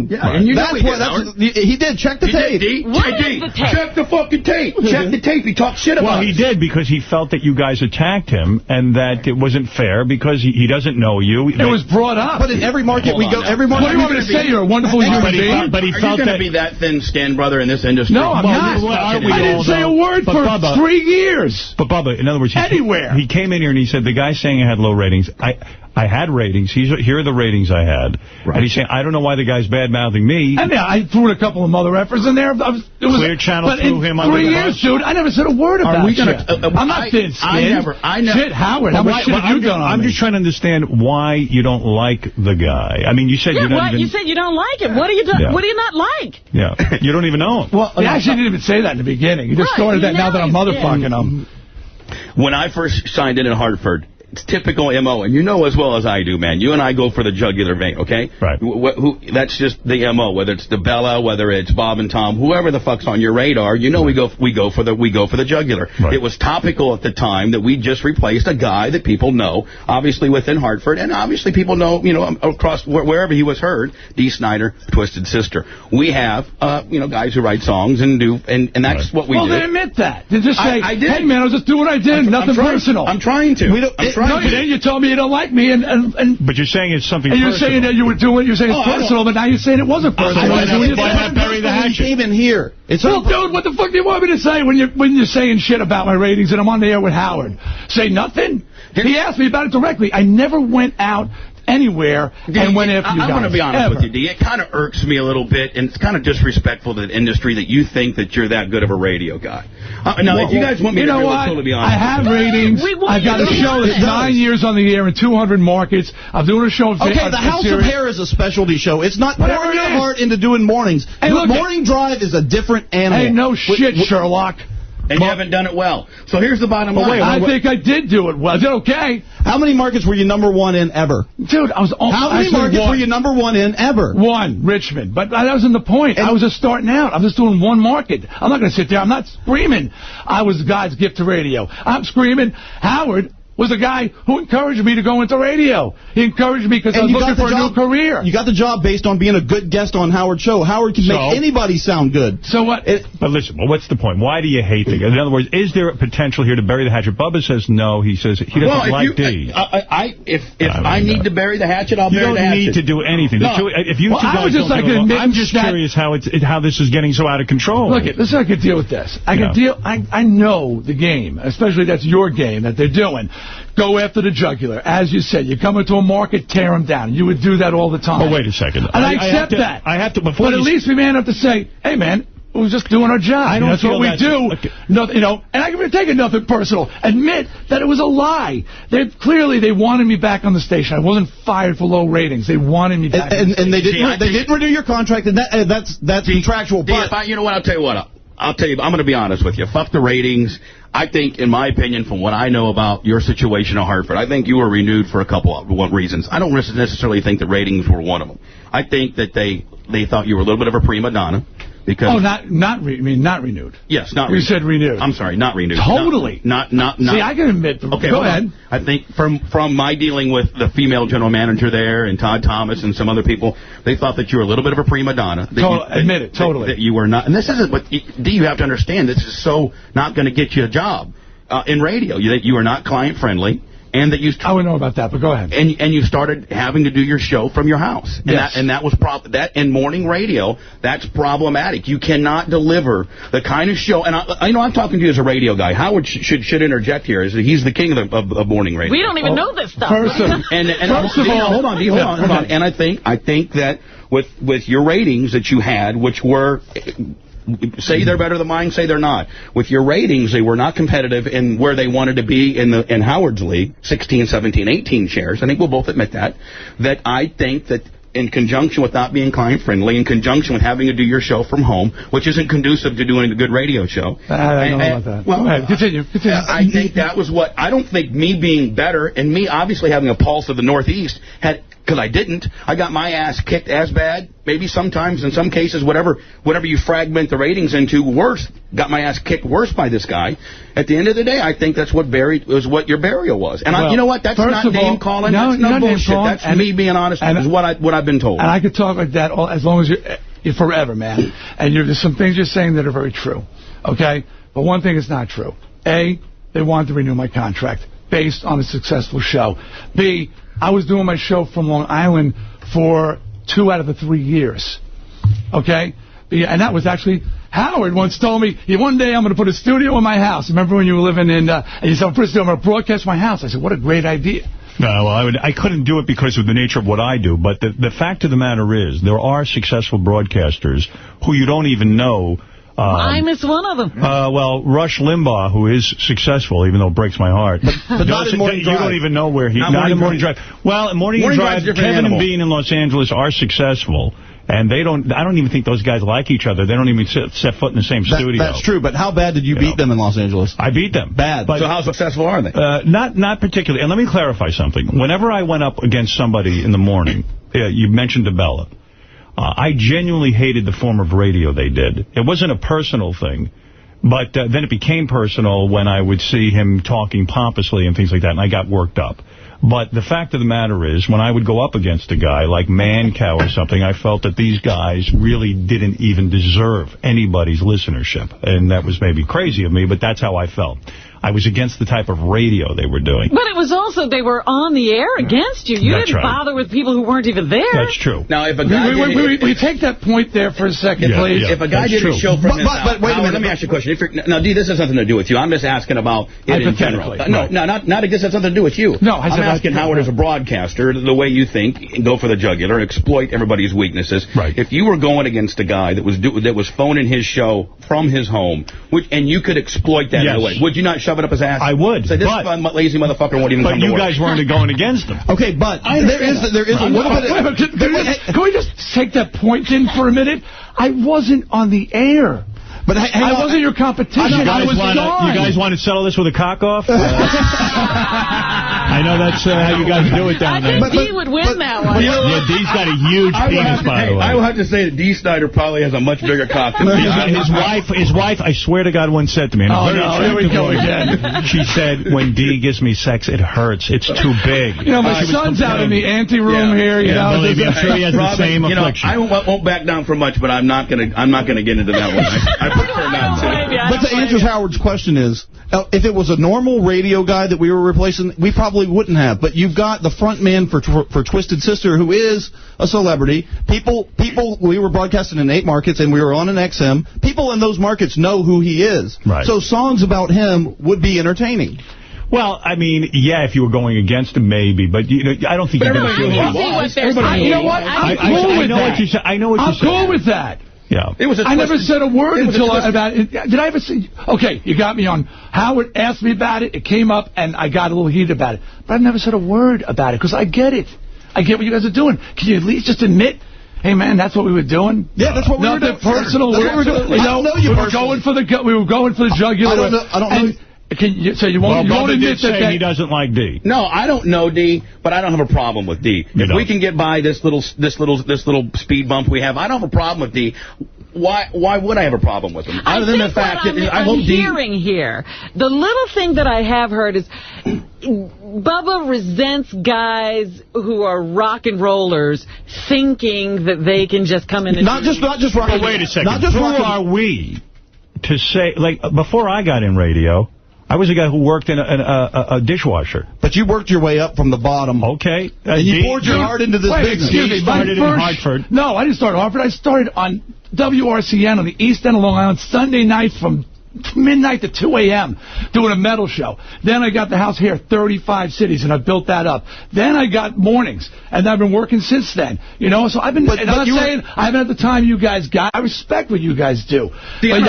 Yeah, and you know he did. Check the tape. Check the fucking tape. Check the tape. He talked shit about Well, he did because he felt that you guys attacked him and that it wasn't fair because he doesn't know you. It was brought up. But in every market we go, every market. What do you want me to say? You're a wonderful human being. But he felt that. Are you going to be that thin-skinned, brother, in this industry? No, I'm not. I didn't say a word for 3 years. But Bubba, in other words, he came in here and he said the guy's saying I had low ratings. I had ratings. Here are the ratings I had. Right. And he's saying, I don't know why the guy's bad-mouthing me. And yeah, I threw in a couple of other efforts in there. Clear Channel threw him under the bus. 3 years, dude, I never said a word about it. I'm not thin-skinned. Shit, Howard, how much shit have you done on me? I'm just trying to understand why you don't like the guy. I mean, you said you don't even... You said you don't like him. What do you not like? Yeah, you don't even know him. Well, he actually didn't even say that in the beginning. He just started that now that I'm motherfucking him. When I first signed in Hartford, it's typical M.O., and you know as well as I do, man. You and I go for the jugular vein, okay? Right. That's just the M.O., whether it's the Bella, whether it's Bob and Tom, whoever the fuck's on your radar, you know we go for the jugular. Right. It was topical at the time that we just replaced a guy that people know, obviously within Hartford, and obviously people know, across wherever he was heard, Dee Snider, Twisted Sister. We have, guys who write songs and that's what we do. Well, then admit that. They just say, I did. Hey, man, I was just doing what I did, nothing personal. I'm trying to. No, you didn't. You told me you don't like me, but you're saying it's something personal. And you're saying that you were doing, you're saying it's personal, but now you're saying it wasn't personal. Why not bury the hatchet? He came in here. Well, dude, what the fuck do you want me to say when you're saying shit about my ratings and I'm on the air with Howard? Say nothing? He asked me about it directly. I never went out anywhere and went after you guys. I'm going to be honest with you, D. It kind of irks me a little bit, and it's kind of disrespectful to the industry that you think that you're that good of a radio guy. If you guys want me to totally be honest, I have ratings. I've got a show that's 9 years on the air in 200 markets. I'm doing a show. Okay, the House of Hair is a specialty show. It's not pouring your heart into doing mornings. Hey, look, Morning Drive is a different animal. Hey, no shit, Sherlock. And you haven't done it well. So here's the bottom line. I think I did do it well. I did okay. How many markets were you #1 in ever? Dude, I was... How many markets were you #1 in ever? One, Richmond. But that wasn't the point. I was just starting out. I'm just doing one market. I'm not going to sit there. I'm not screaming. I was God's gift to radio. I'm screaming. Howard was the guy who encouraged me to go into radio. He encouraged me because I was looking for a new career. You got the job based on being a good guest on Howard's show. Howard can make anybody sound good. So what? But listen, what's the point? Why do you hate the guy? In other words, is there a potential here to bury the hatchet? Bubba says no. He says he doesn't like Dee. If I need to bury the hatchet, I'll bury the hatchet. You don't need to do anything. No. If you I'm just curious how this is getting so out of control. Look, this is how I can deal with this. I know the game, especially that's your game that they're doing. Go after the jugular. As you said, you come into a market, tear them down. You would do that all the time. Oh, wait a second. And I accept that. I have to. But at least we may have to say, hey, man, we're just doing our job. That's what we do. Okay. Nothing, and I can take it nothing personal. Admit that it was a lie. Clearly, they wanted me back on the station. I wasn't fired for low ratings. They wanted me back. And they didn't renew your contract, and that's contractual. You know what? I'll tell you what. I'm going to be honest with you. Fuck the ratings. I think, in my opinion, from what I know about your situation at Hartford, I think you were renewed for a couple of reasons. I don't necessarily think the ratings were one of them. I think that they thought you were a little bit of a prima donna. Because not renewed. Yes, not renewed. You said renewed. I'm sorry, not renewed. Totally. Not. See, I can admit. Okay, go ahead. I think from my dealing with the female general manager there and Todd Thomas and some other people, they thought that you were a little bit of a prima donna. Admit it, totally. That you were not. And this isn't, but D, you have to understand, this is so not going to get you a job in radio. You are not client friendly. And that I would know about that, but go ahead. And you started having to do your show from your house. And yes. that was that in morning radio, that's problematic. You cannot deliver the kind of show. And I know I'm talking to you as a radio guy. Howard should interject here. He's the king of morning radio. We don't even know this stuff. First of all, hold on. And I think that with your ratings that you had, which were, say they're better than mine, say they're not. With your ratings, they were not competitive in where they wanted to be in Howard's league, 16, 17, 18 shares. I think we'll both admit that. That I think that in conjunction with not being client-friendly, in conjunction with having to do your show from home, which isn't conducive to doing a good radio show. I don't know about that. Well, right, continue. I think that was what, I don't think me being better, and me obviously having a pulse of the Northeast, had because I didn't. I got my ass kicked as bad, maybe sometimes, in some cases, whatever you fragment the ratings into, worse. Got my ass kicked worse by this guy. At the end of the day, I think that's what your burial was. And you know what? That's not name calling. No, that's no bullshit. That's me being honest. Is what I've been told. And I could talk like that as long as you're forever, man. And there's some things you're saying that are very true. Okay? But one thing is not true. A, they wanted to renew my contract based on a successful show. B, I was doing my show from Long Island for 2 out of the 3 years. Okay? And that was actually, Howard once told me, one day I'm going to put a studio in my house. Remember when you were living in, and you said, I'm going to broadcast my house. I said, what a great idea. No, well, I couldn't do it because of the nature of what I do. But the fact of the matter is, there are successful broadcasters who you don't even know. I miss one of them. Well, Rush Limbaugh, who is successful, even though it breaks my heart. But not in Morning Drive. You don't even know where he... Not in Morning Drive. Well, in Morning Drive, Kevin and Bean in Los Angeles are successful. And I don't even think those guys like each other. They don't even set foot in the same studio. That's true, but how bad did you beat them in Los Angeles? I beat them. Bad. So how successful are they? Not particularly. And let me clarify something. Whenever I went up against somebody in the morning, you mentioned DeBella, I genuinely hated the form of radio they did. It wasn't a personal thing. But then it became personal when I would see him talking pompously and things like that, and I got worked up. But the fact of the matter is, when I would go up against a guy like Mancow or something, I felt that these guys really didn't even deserve anybody's listenership. And that was maybe crazy of me, but that's how I felt. I was against the type of radio they were doing. But it was also, they were on the air against you. You didn't bother with people who weren't even there. That's true. Now, if a guy we take that point there for a second, please. If a guy did a show from his house, wait a minute. Let me ask you a question. Now, Dee, this has nothing to do with you. I'm just asking about it in general. No, not this has something to do with you. No, I'm asking Howard as a broadcaster, the way you think, go for the jugular, exploit everybody's weaknesses. Right. If you were going against a guy that was phoning his show from his home, and you could exploit that in a way, would you not shove it up his ass? I would. Say, this lazy motherfucker won't even come to work. But you guys weren't going against him. Okay, but there is a little bit... Can we just take that point in for a minute? I wasn't on the air. But I wasn't your competition. I was gone. You guys want to settle this with a cock-off? I know that's how you guys do it down there. I think Dee would win that one. Yeah, Dee's got a huge penis, by the way. I will have to say that Dee Snider probably has a much bigger cock than me. His wife, I swear to God, once said to me, here we go again. She said, when Dee gives me sex, it hurts. It's too big. You know, my son's out in the ante-room here. You know, believe me, I'm sure he has the same affliction. I won't back down for much, but I'm not gonna get into that one. I prefer not to. But to answer Howard's question is, if it was a normal radio guy that we were replacing, we probably wouldn't have. But you've got the front man for Twisted Sister, who is a celebrity. People, we were broadcasting in 8 markets, and we were on an XM. People in those markets know who he is. Right. So songs about him would be entertaining. Well, I mean, yeah, if you were going against him, maybe, but I don't think you're going to feel that. You know what? I'm cool with that. I know what you're saying. I'm cool with that. Yeah. I never said a word until about it. Did I ever say... Okay, you got me on... Howard asked me about it. It came up, and I got a little heated about it. But I've never said a word about it, because I get it. I get what you guys are doing. Can you at least just admit... Hey, man, that's what we were doing? Yeah, that's what we were doing. Nothing personal. We were going for the jugular. I don't know. You won't admit that he doesn't like Dee. No, I don't know Dee, but I don't have a problem with Dee. If we can get by this little speed bump we have, I don't have a problem with Dee. Why would I have a problem with him? Other than the fact that I hope Dee... hearing here, the little thing that I have heard is Bubba resents guys who are rock and rollers thinking that they can just come in and not just rock. But wait a second. Who are we to say, like, before I got in radio, I was a guy who worked in a dishwasher. But you worked your way up from the bottom. Okay. And you poured your heart into this business. Excuse me, started in Hartford. No, I didn't start in Hartford. I started on WRCN on the East End of Long Island Sunday night from midnight to 2 a.m. doing a metal show. Then I got the house here, 35 cities, and I built that up. Then I got mornings, and I've been working since then. You know, so I've been. I'm not saying I haven't had the time you guys got. I respect what you guys do. See, but you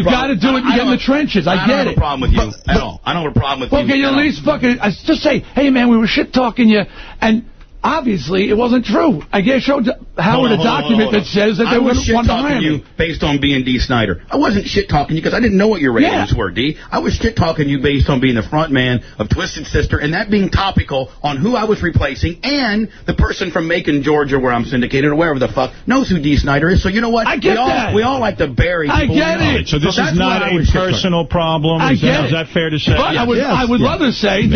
got to do it. You get in the trenches. I get it. I don't have a problem with you at all. I don't have a problem with you. Okay, you at least fucking just say, hey man, we were shit talking you, and obviously it wasn't true. I showed Howard a document that says that they would want to hire me. Based on being Dee Snider. I wasn't shit-talking you because I didn't know what your ratings were, D. I was shit-talking you based on being the front man of Twisted Sister and that being topical on who I was replacing, and the person from Macon, Georgia, where I'm syndicated, or wherever the fuck, knows who Dee Snider is. So you know what? I get that. We all like to bury people. I get it. So this is not a personal problem? Is that fair to say? But I would love to say that